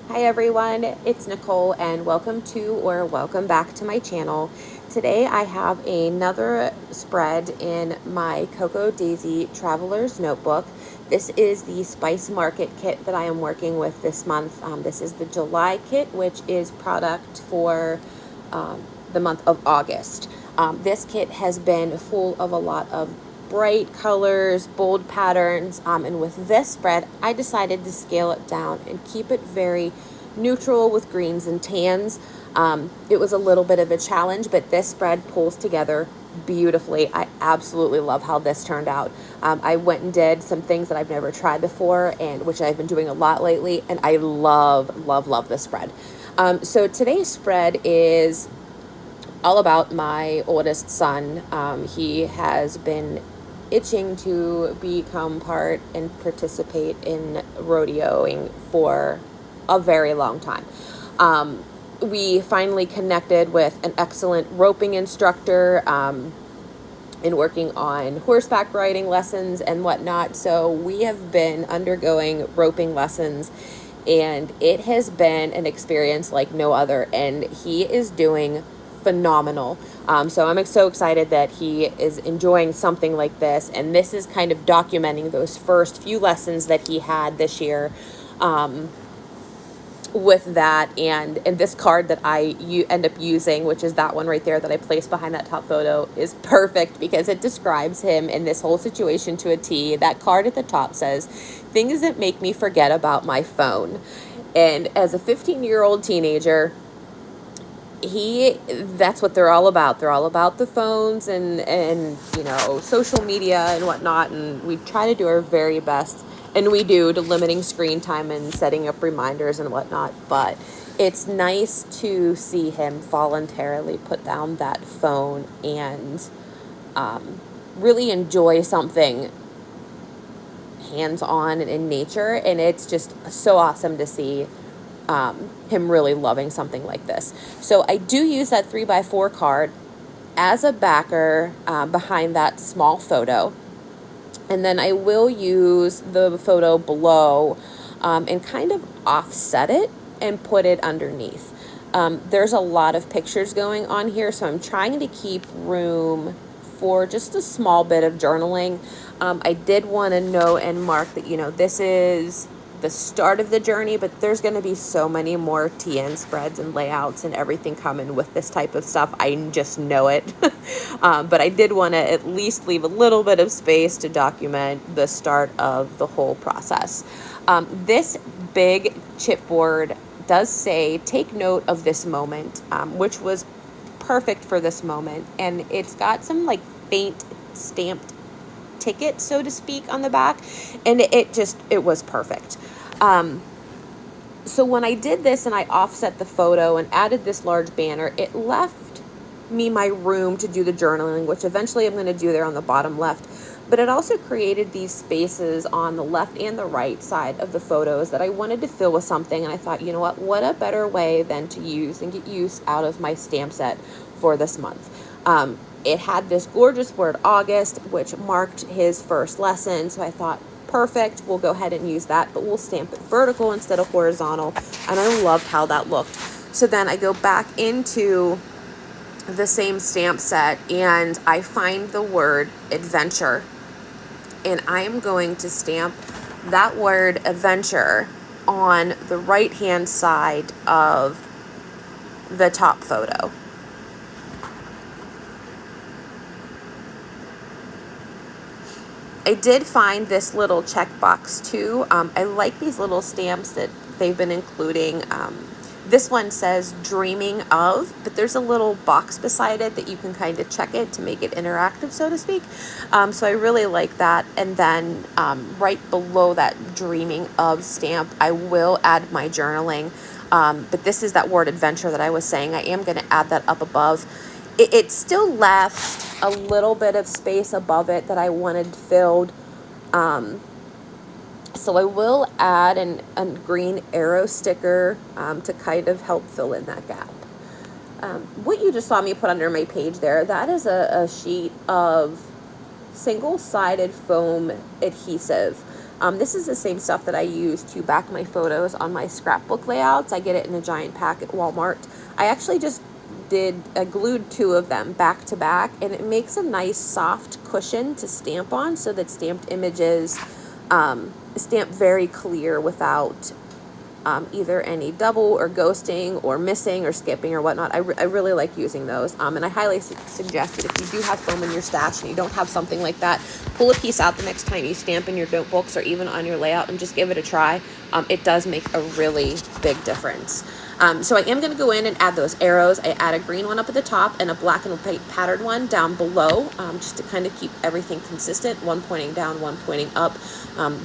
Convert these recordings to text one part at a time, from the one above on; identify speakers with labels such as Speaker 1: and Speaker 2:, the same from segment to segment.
Speaker 1: Hi everyone, it's Nicole and welcome back to my channel. Today I have another spread in my Cocoa Daisy Traveler's Notebook. This is the Spice Market kit that I am working with this month. This is the July kit, which is product for the month of August. This kit has been full of a lot of bright colors, bold patterns, and with this spread, I decided to scale it down and keep it very neutral with greens and tans. It was a little bit of a challenge, but this spread pulls together beautifully. I absolutely love how this turned out. I went and did some things that I've never tried before, and which I've been doing a lot lately, and I love this spread. So today's spread is all about my oldest son. He has been itching to become part and participate in rodeoing for a very long time. We finally connected with an excellent roping instructor in working on horseback riding lessons and whatnot. So we have been undergoing roping lessons, and it has been an experience like no other, and he is doing phenomenal. So I'm so excited that he is enjoying something like this, and this is kind of documenting those first few lessons that he had this year. With that, and this card that you end up using, which is that one right there that I placed behind that top photo, is perfect because it describes him in this whole situation to a T. That card at the top says, "Things that make me forget about my phone." And as a 15-year-old teenager, that's what they're all about. They're all about the phones and social media and whatnot, and we try to do our very best, and we do, to limiting screen time and setting up reminders and whatnot. But it's nice to see him voluntarily put down that phone and really enjoy something hands-on and in nature, and it's just so awesome to see him really loving something like this. So I do use that 3x4 card as a backer behind that small photo, and then I will use the photo below and kind of offset it and put it underneath. There's a lot of pictures going on here, so I'm trying to keep room for just a small bit of journaling. I did want to know and mark that, this is the start of the journey, but there's going to be so many more TN spreads and layouts and everything coming with this type of stuff. I just know it. But I did want to at least leave a little bit of space to document the start of the whole process. This big chipboard does say, "Take note of this moment," which was perfect for this moment. And it's got some like faint stamped ticket, so to speak, on the back, and it was perfect. So when I did this and I offset the photo and added this large banner, it left me my room to do the journaling, which eventually I'm going to do there on the bottom left. But it also created these spaces on the left and the right side of the photos that I wanted to fill with something. And I thought, you know what a better way than to use and get use out of my stamp set for this month. It had this gorgeous word August, which marked his first lesson. So I thought, perfect, we'll go ahead and use that, but we'll stamp it vertical instead of horizontal. And I loved how that looked. So then I go back into the same stamp set and I find the word adventure. And I am going to stamp that word adventure on the right-hand side of the top photo. I did find this little checkbox too. I like these little stamps that they've been including. This one says "dreaming of," but there's a little box beside it that you can kind of check it to make it interactive, so to speak. So I really like that. And then right below that "dreaming of" stamp, I will add my journaling. But this is that word adventure that I was saying. I am going to add that up above. It still left a little bit of space above it that I wanted filled. So I will add a green arrow sticker to kind of help fill in that gap. What you just saw me put under my page there, that is a sheet of single-sided foam adhesive. This is the same stuff that I use to back my photos on my scrapbook layouts. I get it in a giant pack at Walmart. I actually just glued 2 of them back to back, and it makes a nice soft cushion to stamp on, so that stamped images stamp very clear without either any double or ghosting or missing or skipping or whatnot. I really like using those, and I highly suggest that if you do have foam in your stash and you don't have something like that, pull a piece out the next time you stamp in your notebooks or even on your layout and just give it a try. It does make a really big difference. So I am going to go in and add those arrows. I add a green one up at the top and a black and white patterned one down below, just to kind of keep everything consistent, one pointing down, one pointing up.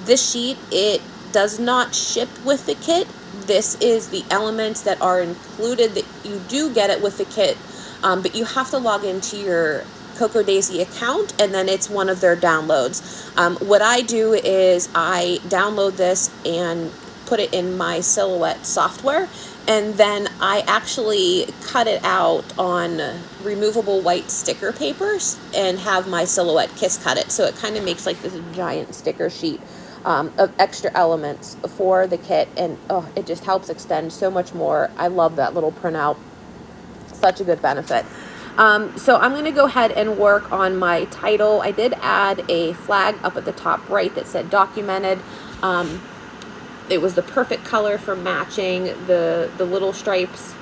Speaker 1: This sheet, it does not ship with the kit. This is the elements that are included, that you do get it with the kit, but you have to log into your Cocoa Daisy account, and then it's one of their downloads. What I do is I download this and put it in my Silhouette software, and then I actually cut it out on removable white sticker papers and have my Silhouette Kiss cut it, so it kind of makes like this giant sticker sheet of extra elements for the kit, and it just helps extend so much more. I love that little printout. Such a good benefit. So I'm going to go ahead and work on my title. I did add a flag up at the top right that said documented. It was the perfect color for matching the little stripes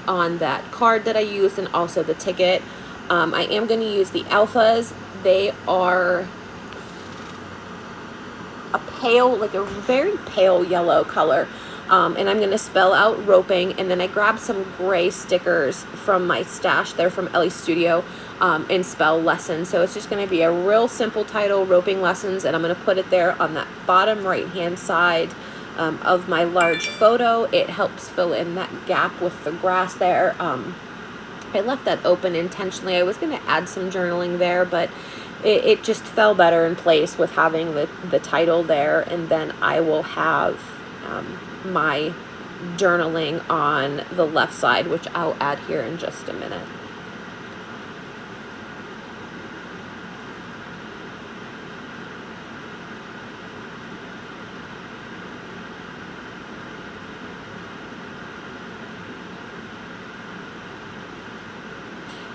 Speaker 1: on that card that I used, and also the ticket. I am going to use the alphas. They are a pale, like a very pale yellow color. And I'm going to spell out roping, and then I grabbed some gray stickers from my stash there from Ellie Studio, and spell lessons. So it's just going to be a real simple title, roping lessons, and I'm going to put it there on that bottom right hand side of my large photo. It helps fill in that gap with the grass there. I left that open intentionally. I was going to add some journaling there, but it just fell better in place with having the title there, and then I will have my journaling on the left side, which I'll add here in just a minute.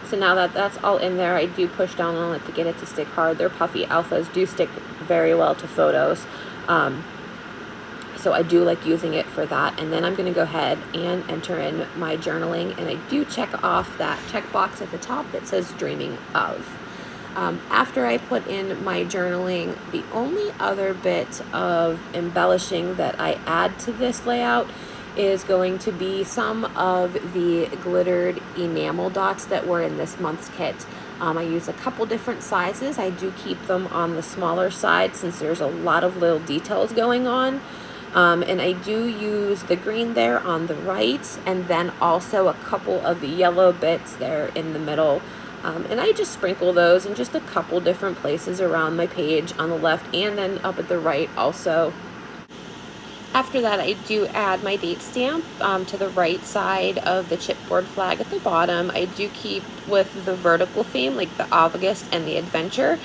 Speaker 1: So now that that's all in there, I do push down on it to get it to stick hard. Their puffy alphas do stick very well to photos. So I do like using it for that. And then I'm going to go ahead and enter in my journaling, and I do check off that checkbox at the top that says dreaming of. After I put in my journaling, the only other bit of embellishing that I add to this layout is going to be some of the glittered enamel dots that were in this month's kit. I use a couple different sizes. I do keep them on the smaller side since there's a lot of little details going on. And I do use the green there on the right, and then also a couple of the yellow bits there in the middle. And I just sprinkle those in just a couple different places around my page on the left and then up at the right also. After that, I do add my date stamp to the right side of the chipboard flag at the bottom. I do keep with the vertical theme, like the August and the adventure,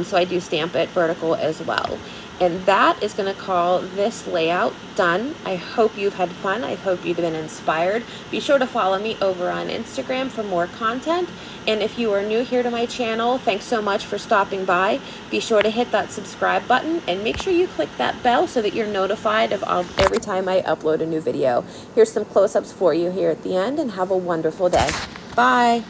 Speaker 1: so I do stamp it vertical as well. And that is going to call this layout done. I hope you've had fun. I hope you've been inspired. Be sure to follow me over on Instagram for more content. And if you are new here to my channel, thanks so much for stopping by. Be sure to hit that subscribe button and make sure you click that bell so that you're notified of every time I upload a new video. Here's some close-ups for you here at the end, and have a wonderful day. Bye.